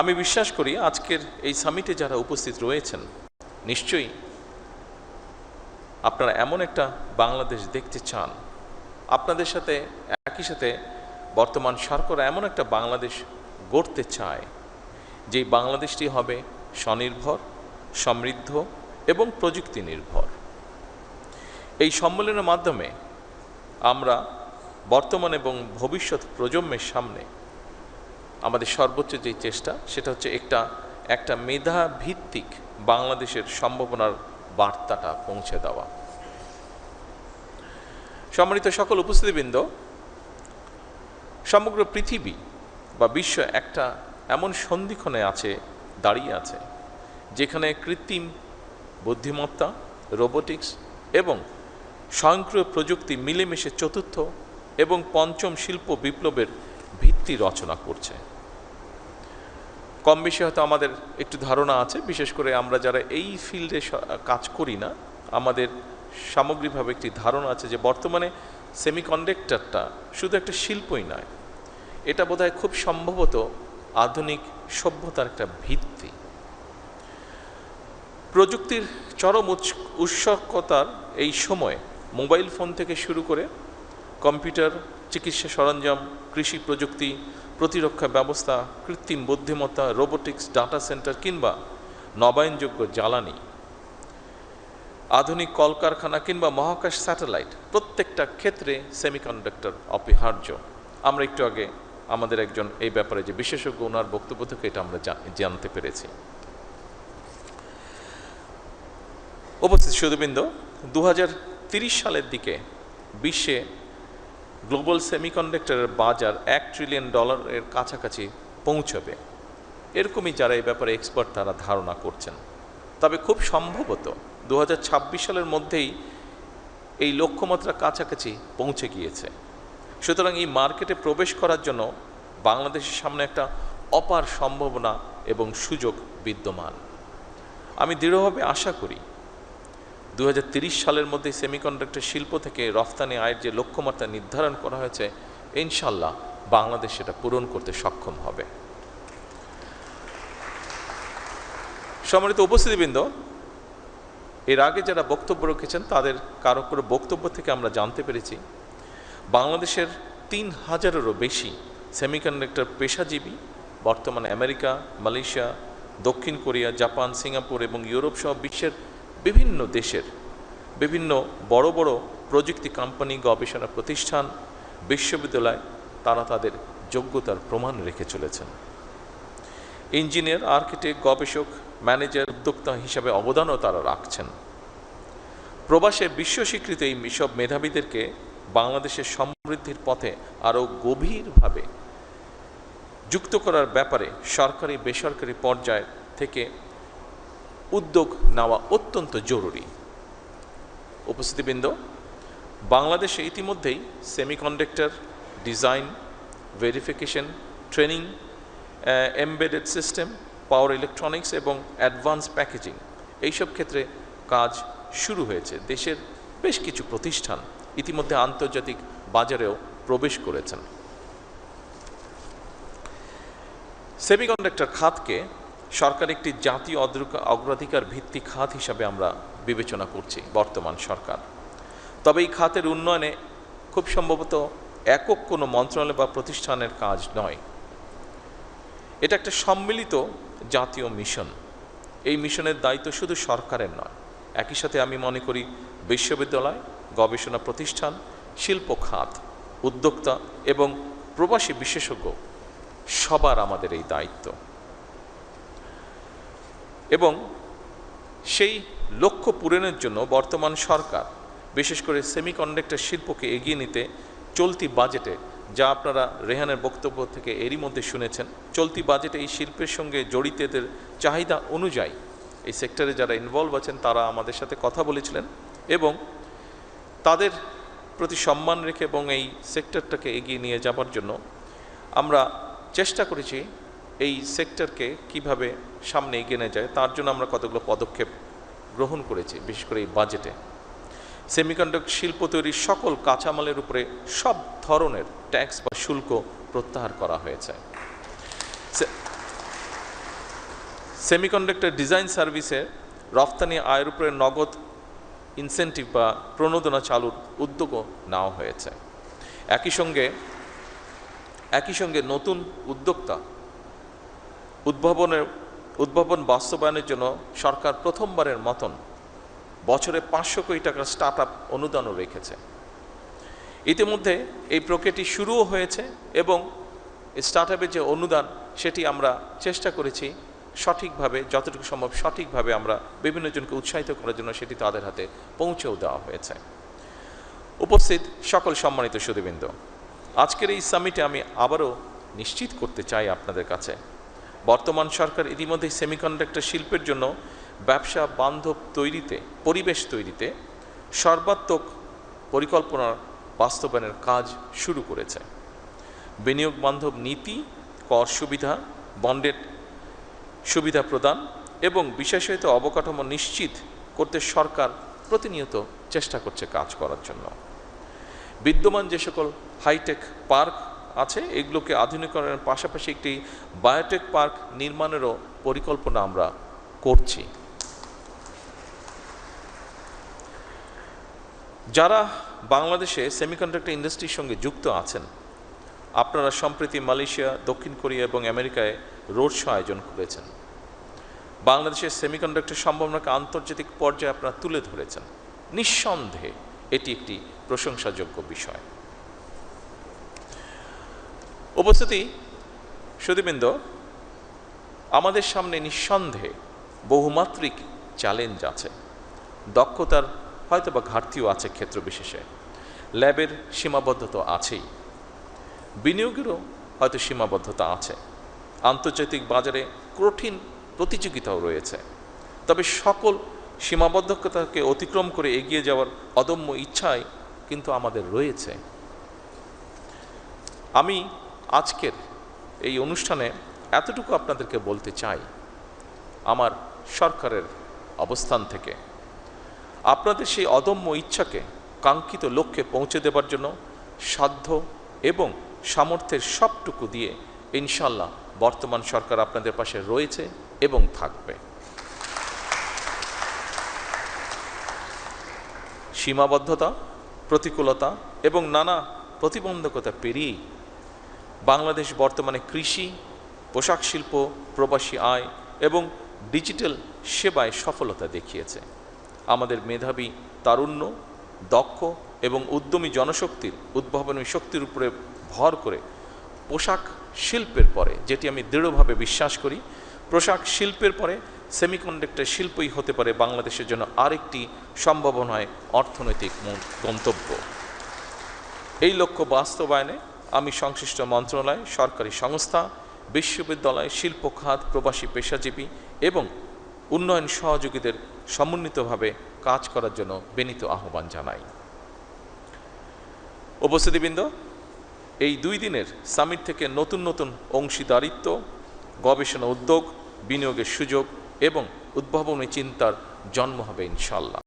আমি বিশ্বাস করি আজকের এই সামিটে যারা উপস্থিত রয়েছেন নিশ্চয়ই আপনারা এমন একটা বাংলাদেশ দেখতে চান, আপনাদের সাথে একই সাথে বর্তমান সরকার এমন একটা বাংলাদেশ গড়তে চায় যেই বাংলাদেশটি হবে স্বনির্ভর, সমৃদ্ধ এবং প্রযুক্তি নির্ভর। এই সম্মেলনের মাধ্যমে আমরা বর্তমান এবং ভবিষ্যৎ প্রজন্মের সামনে আমাদের সর্বোচ্চ যে চেষ্টা সেটা হচ্ছে একটা মেধা ভিত্তিক বাংলাদেশের সম্ভাবনার বার্তাটা পৌঁছে দেওয়া। সম্মানিত সকল উপস্থিতিবৃন্দ, সমগ্র পৃথিবী বা বিশ্ব একটা এমন সন্ধিক্ষণে দাঁড়িয়ে আছে যেখানে কৃত্রিম বুদ্ধিমত্তা, রোবোটিক্স এবং স্বয়ংক্রিয় প্রযুক্তি মিলেমিশে চতুর্থ এবং পঞ্চম শিল্প বিপ্লবের ভিত্তি রচনা করছে। কম বেশি হয়তো আমাদের একটু ধারণা আছে, বিশেষ করে আমরা যারা এই ফিল্ডে কাজ করি না, আমাদের সামগ্রিকভাবে একটি ধারণা আছে যে বর্তমানে সেমিকন্ডাক্টরটা শুধু একটা শিল্পই নয়, এটা বোধহয় খুব সম্ভবত আধুনিক সভ্যতার একটা ভিত্তি। প্রযুক্তির চরম উৎসকতার এই সময়ে মোবাইল ফোন থেকে শুরু করে কম্পিউটার, চিকিৎসা সরঞ্জাম, কৃষি প্রযুক্তি, প্রতিরক্ষা ব্যবস্থা, কৃত্রিম বুদ্ধিমত্তা, রোবোটিক্স, ডাটা সেন্টার কিংবা নবায়নযোগ্য জ্বালানি, আধুনিক কলকারখানা কিংবা মহাকাশ স্যাটেলাইট, প্রত্যেকটা ক্ষেত্রে সেমিকন্ডাক্টর অপরিহার্য। আমরা একটু আগে আমাদের একজন এই ব্যাপারে যে বিশেষজ্ঞ, ওনার বক্তব্য থেকে এটা আমরা জানতে পেরেছি। উপস্থিত সুধীবৃন্দ, 2030 সালের দিকে বিশ্বে গ্লোবাল সেমিকন্ডাক্টরের বাজার $1 ট্রিলিয়ন কাছাকাছি পৌঁছবে, এরকমই যারা এই ব্যাপারে এক্সপার্ট তারা ধারণা করছেন। তবে খুব সম্ভবত 2026 সালের মধ্যেই এই লক্ষ্যমাত্রা কাছাকাছি পৌঁছে গিয়েছে। সুতরাং এই মার্কেটে প্রবেশ করার জন্য বাংলাদেশের সামনে একটা অপার সম্ভাবনা এবং সুযোগ বিদ্যমান। আমি দৃঢ়ভাবে আশা করি 2030 সালের মধ্যে সেমিকন্ডাক্টর শিল্প থেকে রফতানি আয়ের যে লক্ষ্যমাত্রা নির্ধারণ করা হয়েছে, ইনশাল্লাহ বাংলাদেশ সেটা পূরণ করতে সক্ষম হবে। সম্মানিত উপস্থিতিবৃন্দ, এর আগে যারা বক্তব্য রেখেছেন তাদের কারো কারো বক্তব্য থেকে আমরা জানতে পেরেছি বাংলাদেশের 3000-এরও বেশি সেমিকন্ডাক্টর পেশাজীবী বর্তমানে আমেরিকা, মালয়েশিয়া, দক্ষিণ কোরিয়া, জাপান, সিঙ্গাপুর এবং ইউরোপ সহ বিশ্বের বিভিন্ন দেশের বিভিন্ন বড় বড় প্রযুক্তি কোম্পানি, গবেষণা প্রতিষ্ঠান, বিশ্ববিদ্যালয় তারা তাদের যোগ্যতার প্রমাণ রেখে চলেছেন। ইঞ্জিনিয়ার, আর্কিটেক্ট, গবেষক, ম্যানেজার, উদ্যোক্তা হিসাবে অবদানও তারা রাখছেন। প্রবাসে বিশ্ব স্বীকৃত এই সব মেধাবীদেরকে বাংলাদেশের সমৃদ্ধির পথে আরও গভীরভাবে যুক্ত করার ব্যাপারে সরকারি বেসরকারি পর্যায় থেকে উদ্যোগ নেওয়া অত্যন্ত জরুরি। উপস্থিতিবৃন্দ, বাংলাদেশে ইতিমধ্যেই semiconductor design, verification, training, embedded system, power electronics এবং অ্যাডভান্স প্যাকেজিং এইসব ক্ষেত্রে কাজ শুরু হয়েছে। দেশের বেশ কিছু প্রতিষ্ঠান ইতিমধ্যে আন্তর্জাতিক বাজারেও প্রবেশ করেছেন। সেমিকন্ডাক্টর খাতকে সরকার একটি জাতীয় অগ্রাধিকার ভিত্তিক খাত হিসাবে আমরা বিবেচনা করছি বর্তমান সরকার। তবে এই খাতের উন্নয়নে খুব সম্ভবত একক কোনো মন্ত্রণালয় বা প্রতিষ্ঠানের কাজ নয়, এটা একটা সম্মিলিত জাতীয় মিশন। এই মিশনের দায়িত্ব শুধু সরকারের নয়, একই সাথে আমি মনে করি বিশ্ববিদ্যালয়, গবেষণা প্রতিষ্ঠান, শিল্প খাত, উদ্যোক্তা এবং প্রবাসী বিশেষজ্ঞ সবার আমাদের এই দায়িত্ব। এবং সেই লক্ষ্য পূরণের জন্য বর্তমান সরকার বিশেষ করে সেমিকন্ডাক্টর শিল্পকে এগিয়ে নিতে চলতি বাজেটে, যা আপনারা রেহানের বক্তব্য থেকে এরই মধ্যে শুনেছেন, চলতি বাজেটে এই শিল্পের সঙ্গে জড়িতদের চাহিদা অনুযায়ী এই সেক্টরে যারা ইনভলভ আছেন তারা আমাদের সাথে কথা বলেছিলেন এবং তাদের প্রতি সম্মান রেখে এবং এই সেক্টরটাকে এগিয়ে নিয়ে যাবার জন্য আমরা চেষ্টা করেছি এই সেক্টরকে কিভাবে সামনে এগিয়ে নিয়ে যায় তার জন্য আমরা কতগুলো পদক্ষেপ গ্রহণ করেছি। বিশেষ করে এই বাজেটে সেমিকন্ডাক্টর শিল্প তৈরির সকল কাঁচামালের উপরে সব ধরনের ট্যাক্স বা শুল্ক প্রত্যাহার করা হয়েছে। সেমিকন্ডাক্টর ডিজাইন সার্ভিসে রফতানি আয়ের উপরে নগদ ইনসেন্টিভ বা প্রণোদনা চালুর উদ্যোগও নেওয়া হয়েছে। একই সঙ্গে নতুন উদ্যোক্তা উদ্ভাবন বাস্তবায়নের জন্য সরকার প্রথমবারের মতন বছরে 500 কোটি টাকার স্টার্ট আপ অনুদানও রেখেছে। ইতিমধ্যে এই প্রক্রিয়াটি শুরুও হয়েছে এবং স্টার্ট আপের যে অনুদান সেটি আমরা চেষ্টা করেছি সঠিকভাবে, যতটুকু সম্ভব সঠিকভাবে আমরা বিভিন্ন জনকে উৎসাহিত করার জন্য সেটি তাদের হাতে পৌঁছেও দেওয়া হয়েছে। উপস্থিত সকল সম্মানিত সুধীবৃন্দ, আজকের এই সামিটে আমি আবারও নিশ্চিত করতে চাই আপনাদের কাছে, বর্তমান সরকার ইতিমধ্যেই সেমিকন্ডাক্টর শিল্পের জন্য ব্যবসা বান্ধব পরিবেশ তৈরিতে সর্বাত্মক পরিকল্পনা বাস্তবায়নের কাজ শুরু করেছে। বিনিয়োগ বান্ধব নীতি, কর সুবিধা, বন্ডের সুবিধা প্রদান এবং বিশেষায়িত অবকাঠামো নিশ্চিত করতে সরকার প্রতিনিয়ত চেষ্টা করছে কাজ করার জন্য। বিদ্যমান যে সকল হাইটেক পার্ক আছে এগুলোকে আধুনিকরণের পাশাপাশি একটি বায়োটেক পার্ক নির্মাণেরও পরিকল্পনা আমরা করছি। যারা বাংলাদেশে সেমিকন্ডাক্টর ইন্ডাস্ট্রির সঙ্গে যুক্ত আছেন, আপনারা সম্প্রতি মালয়েশিয়া, দক্ষিণ কোরিয়া এবং আমেরিকায় রোড শো আয়োজন করেছেন। বাংলাদেশের সেমিকন্ডাক্টর সম্ভাবনাকে আন্তর্জাতিক পর্যায়ে আপনারা তুলে ধরেছেন। নিঃসন্দেহে এটি একটি প্রশংসাযোগ্য বিষয়। উপস্থিতি সুধীবৃন্দ, আমাদের সামনে নিঃসন্দেহে বহুমাত্রিক চ্যালেঞ্জ আছে। দক্ষতার হয়তোবা ঘাটতিও আছে ক্ষেত্র বিশেষে, ল্যাবের সীমাবদ্ধতা আছেই, বিনিয়োগেরও হয়তো সীমাবদ্ধতা আছে, আন্তর্জাতিক বাজারে কঠিন প্রতিযোগিতাও রয়েছে। তবে সকল সীমাবদ্ধতাকে অতিক্রম করে এগিয়ে যাওয়ার অদম্য ইচ্ছাই কিন্তু আমাদের রয়েছে। আমি আজকের এই অনুষ্ঠানে এতটুকু আপনাদেরকে বলতে চাই, আমার সরকারের অবস্থান থেকে আপনাদের সেই অদম্য ইচ্ছাকে কাঙ্ক্ষিত লক্ষ্যে পৌঁছে দেবার জন্য সাধ্য এবং সামর্থ্যের সবটুকু দিয়ে ইনশাল্লাহ বর্তমান সরকার আপনাদের পাশে রয়েছে এবং থাকবে। সীমাবদ্ধতা, প্রতিকূলতা এবং নানা প্রতিবন্ধকতা পেরিয়েই বাংলাদেশ বর্তমানে কৃষি, পোশাক শিল্প, প্রবাসী আয় এবং ডিজিটাল সেবায় সফলতা দেখিয়েছে। আমাদের মেধাবী, তারুণ্য, দক্ষ এবং উদ্যমী জনশক্তির উদ্ভাবনী শক্তির উপরে ভর করে পোশাক শিল্পের পরে, যেটি আমি দৃঢ়ভাবে বিশ্বাস করি, পোশাক শিল্পের পরে সেমিকন্ডাক্টর শিল্পই হতে পারে বাংলাদেশের জন্য আরেকটি সম্ভাবনায় অর্থনৈতিক গন্তব্য। এই লক্ষ্য বাস্তবায়নে আমি সংশ্লিষ্ট মন্ত্রণালয়, সরকারি সংস্থা, বিশ্ববিদ্যালয়, শিল্প খাত, প্রবাসী পেশাজীবী এবং উন্নয়ন সহযোগীদের সমন্বিতভাবে কাজ করার জন্য বিনীত আহ্বান জানাই। উপস্থিতিবৃন্দ, এই 2 দিনের সামিট থেকে নতুন নতুন অংশীদারিত্ব, গবেষণা উদ্যোগ, বিনিয়োগের সুযোগ এবং উদ্ভাবনী চিন্তার জন্ম হবে ইনশাল্লাহ।